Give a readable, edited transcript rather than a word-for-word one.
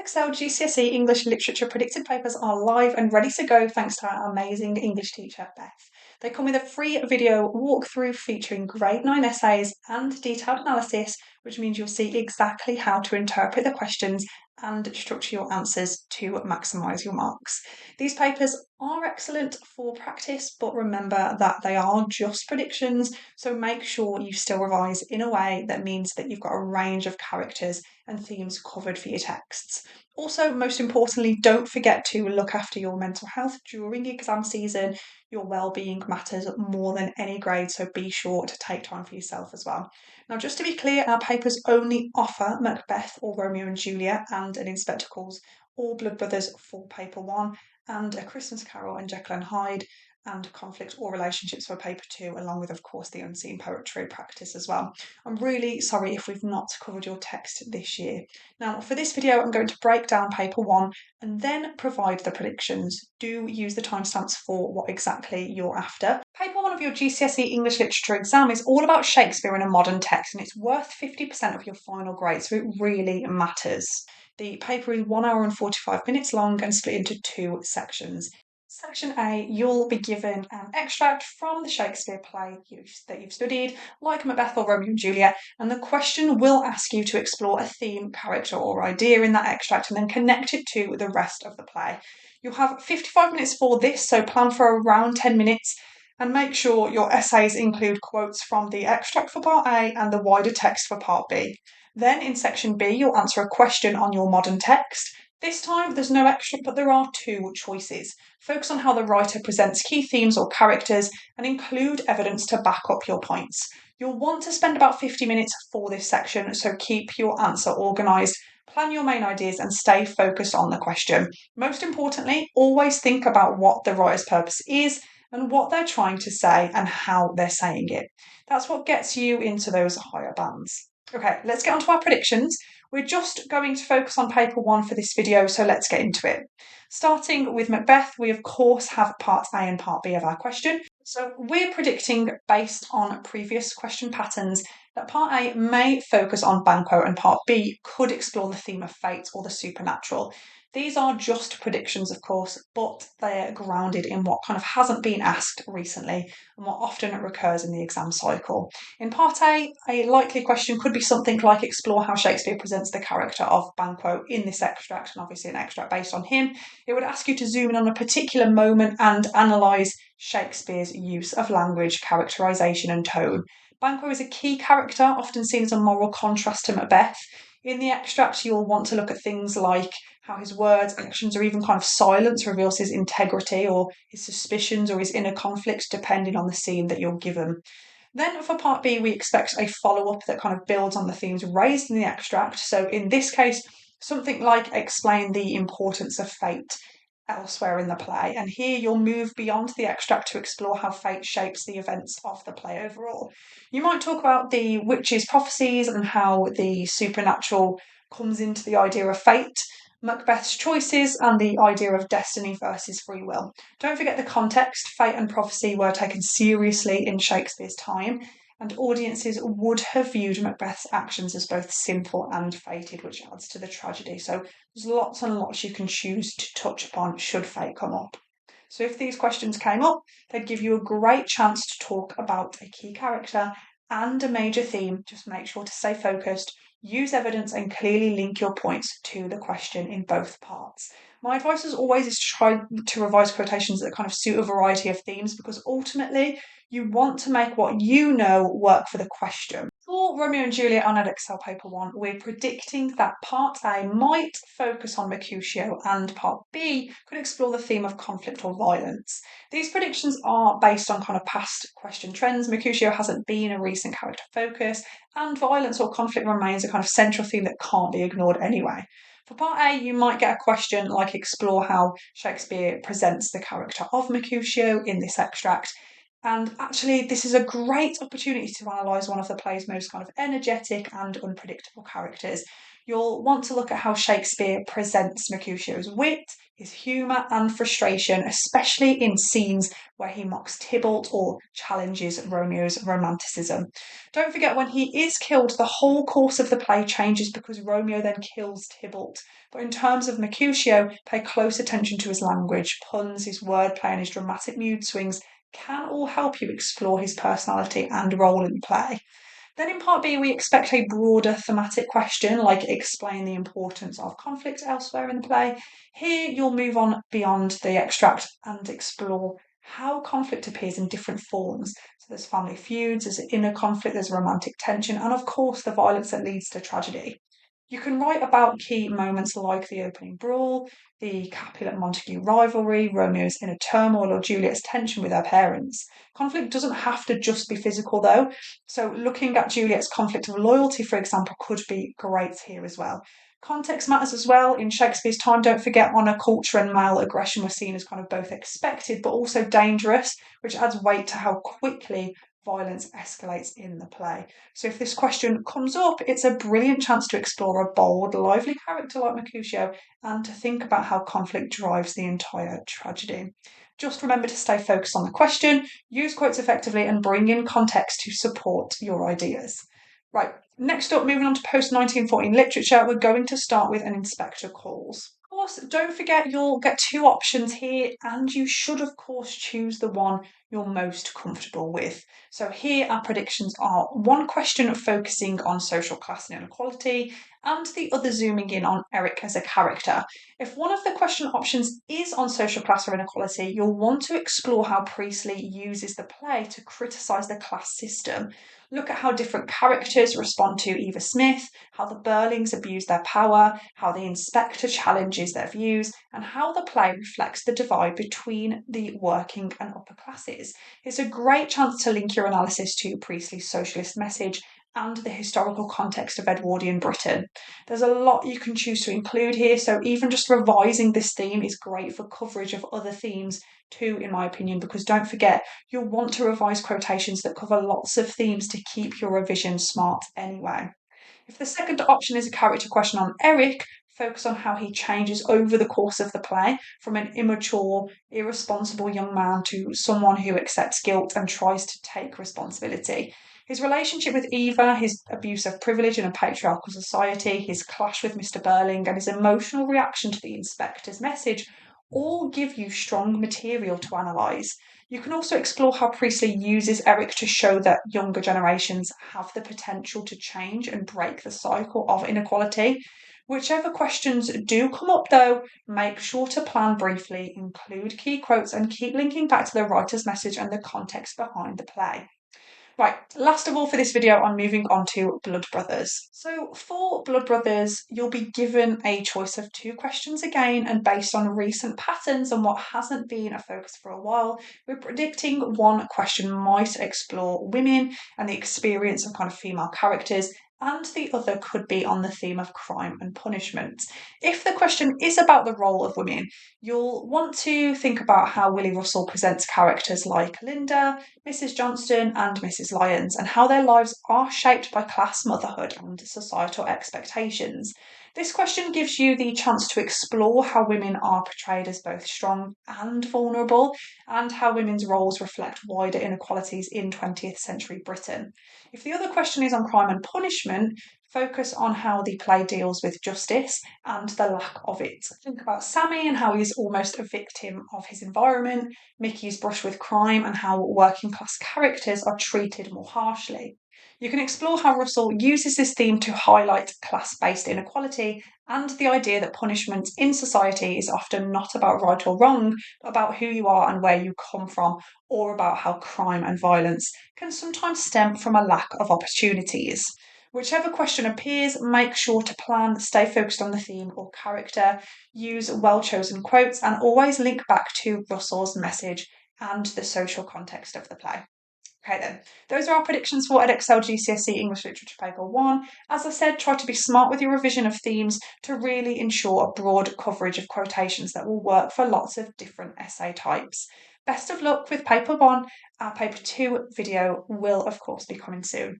Edexcel GCSE English Literature predicted papers are live and ready to go thanks to our amazing English teacher, Beth. They come with a free video walkthrough featuring grade 9 essays and detailed analysis, which means you'll see exactly how to interpret the questions and structure your answers to maximise your marks. These papers are excellent for practice, but remember that they are just predictions, so make sure you still revise in a way that means that you've got a range of characters and themes covered for your texts. Also, most importantly, don't forget to look after your mental health during exam season. Your well-being matters more than any grade, so be sure to take time for yourself as well. Now, just to be clear, our papers only offer Macbeth or Romeo and Juliet and an Inspector Calls All Blood Brothers for paper 1 and A Christmas Carol and Jekyll and Hyde and conflict or relationships for paper 2, along with, of course, the unseen poetry practice as well. I'm really sorry if we've not covered your text this year. Now, for this video, I'm going to break down paper 1 and then provide the predictions. Do use the timestamps for what exactly you're after. Paper 1 of your GCSE English Literature exam is all about Shakespeare in a modern text, and it's worth 50% of your final grade, so it really matters. The paper is 1 hour and 45 minutes long and split into 2 sections. Section A, you'll be given an extract from the Shakespeare play that you've studied, like Macbeth or Romeo and Juliet, and the question will ask you to explore a theme, character, or idea in that extract and then connect it to the rest of the play. You'll have 55 minutes for this, so plan for around 10 minutes and make sure your essays include quotes from the extract for part A and the wider text for part B. Then in section B, you'll answer a question on your modern text. This time, there's no extra, but there are 2 choices. Focus on how the writer presents key themes or characters and include evidence to back up your points. You'll want to spend about 50 minutes for this section, so keep your answer organised, plan your main ideas and stay focused on the question. Most importantly, always think about what the writer's purpose is and what they're trying to say and how they're saying it. That's what gets you into those higher bands. Okay, let's get on to our predictions. We're just going to focus on paper 1 for this video, so let's get into it. Starting with Macbeth, we of course have part A and part B of our question. So we're predicting, based on previous question patterns, that part A may focus on Banquo and part B could explore the theme of fate or the supernatural. These are just predictions, of course, but they're grounded in what kind of hasn't been asked recently and what often recurs in the exam cycle. In part A likely question could be something like explore how Shakespeare presents the character of Banquo in this extract, and obviously an extract based on him. It would ask you to zoom in on a particular moment and analyse Shakespeare's use of language, characterisation and tone. Banquo is a key character, often seen as a moral contrast to Macbeth. In the extract, you'll want to look at things like how his words, actions, or even kind of silence reveals his integrity or his suspicions or his inner conflicts, depending on the scene that you're given. Then for part B, we expect a follow-up that kind of builds on the themes raised in the extract. So in this case, something like explain the importance of fate elsewhere in the play. And here you'll move beyond the extract to explore how fate shapes the events of the play overall. You might talk about the witches' prophecies and how the supernatural comes into the idea of fate, Macbeth's choices, and the idea of destiny versus free will. Don't forget the context. Fate and prophecy were taken seriously in Shakespeare's time, and audiences would have viewed Macbeth's actions as both sinful and fated, which adds to the tragedy. So there's lots and lots you can choose to touch upon should fate come up. So if these questions came up, they'd give you a great chance to talk about a key character and a major theme. Just make sure to stay focused, use evidence and clearly link your points to the question in both parts. My advice as always is to try to revise quotations that kind of suit a variety of themes, because ultimately you want to make what you know work for the question. For Romeo and Juliet on Edexcel paper 1, we're predicting that part A might focus on Mercutio and part B could explore the theme of conflict or violence. These predictions are based on kind of past question trends. Mercutio hasn't been a recent character focus, and violence or conflict remains a kind of central theme that can't be ignored anyway. For part A, you might get a question like explore how Shakespeare presents the character of Mercutio in this extract. And actually, this is a great opportunity to analyse one of the play's most kind of energetic and unpredictable characters. You'll want to look at how Shakespeare presents Mercutio's wit, his humour and frustration, especially in scenes where he mocks Tybalt or challenges Romeo's romanticism. Don't forget, when he is killed, the whole course of the play changes because Romeo then kills Tybalt. But in terms of Mercutio, pay close attention to his language, puns, his wordplay, and his dramatic mood swings can all help you explore his personality and role in the play. Then in part B, we expect a broader thematic question, like explain the importance of conflict elsewhere in the play. Here, you'll move on beyond the extract and explore how conflict appears in different forms. So there's family feuds, there's inner conflict, there's romantic tension, and of course, the violence that leads to tragedy. You can write about key moments like the opening brawl, the Capulet Montague rivalry, Romeo's inner turmoil, or Juliet's tension with her parents. Conflict doesn't have to just be physical, though. So, looking at Juliet's conflict of loyalty, for example, could be great here as well. Context matters as well. In Shakespeare's time, don't forget, honor culture and male aggression were seen as kind of both expected but also dangerous, which adds weight to how quickly violence escalates in the play. So, if this question comes up, it's a brilliant chance to explore a bold, lively character like Mercutio and to think about how conflict drives the entire tragedy. Just remember to stay focused on the question, use quotes effectively, and bring in context to support your ideas. Right, next up, moving on to post 1914 literature, we're going to start with an inspector calls. Of course, don't forget you'll get two options here, and you should, of course, choose the one you're most comfortable with. So here our predictions are one question focusing on social class and inequality, and the other zooming in on Eric as a character. If one of the question options is on social class or inequality, you'll want to explore how Priestley uses the play to criticise the class system. Look at how different characters respond to Eva Smith, how the Burlings abuse their power, how the inspector challenges their views, and how the play reflects the divide between the working and upper classes. It's a great chance to link your analysis to Priestley's socialist message and the historical context of Edwardian Britain. There's a lot you can choose to include here, so even just revising this theme is great for coverage of other themes too, in my opinion, because don't forget, you'll want to revise quotations that cover lots of themes to keep your revision smart anyway. If the second option is a character question on Eric, focus on how he changes over the course of the play from an immature, irresponsible young man to someone who accepts guilt and tries to take responsibility. His relationship with Eva, his abuse of privilege in a patriarchal society, his clash with Mr. Burling, and his emotional reaction to the inspector's message all give you strong material to analyse. You can also explore how Priestley uses Eric to show that younger generations have the potential to change and break the cycle of inequality. Whichever questions do come up, though, make sure to plan briefly, include key quotes, and keep linking back to the writer's message and the context behind the play. Right, last of all for this video, I'm moving on to Blood Brothers. So for Blood Brothers, you'll be given a choice of two questions again, and based on recent patterns and what hasn't been a focus for a while, we're predicting one question might explore women and the experience of kind of female characters, and the other could be on the theme of crime and punishment. If the question is about the role of women, you'll want to think about how Willie Russell presents characters like Linda, Mrs. Johnston, and Mrs. Lyons, and how their lives are shaped by class, motherhood, and societal expectations. This question gives you the chance to explore how women are portrayed as both strong and vulnerable, and how women's roles reflect wider inequalities in 20th century Britain. If the other question is on crime and punishment, focus on how the play deals with justice and the lack of it. Think about Sammy and how he's almost a victim of his environment, Mickey's brush with crime, and how working class characters are treated more harshly. You can explore how Russell uses this theme to highlight class based inequality and the idea that punishment in society is often not about right or wrong, but about who you are and where you come from, or about how crime and violence can sometimes stem from a lack of opportunities. Whichever question appears, make sure to plan, stay focused on the theme or character, use well chosen quotes, and always link back to Russell's message and the social context of the play. Okay then, those are our predictions for Edexcel GCSE English Literature Paper 1. As I said, try to be smart with your revision of themes to really ensure a broad coverage of quotations that will work for lots of different essay types. Best of luck with Paper 1. Our Paper 2 video will, of course, be coming soon.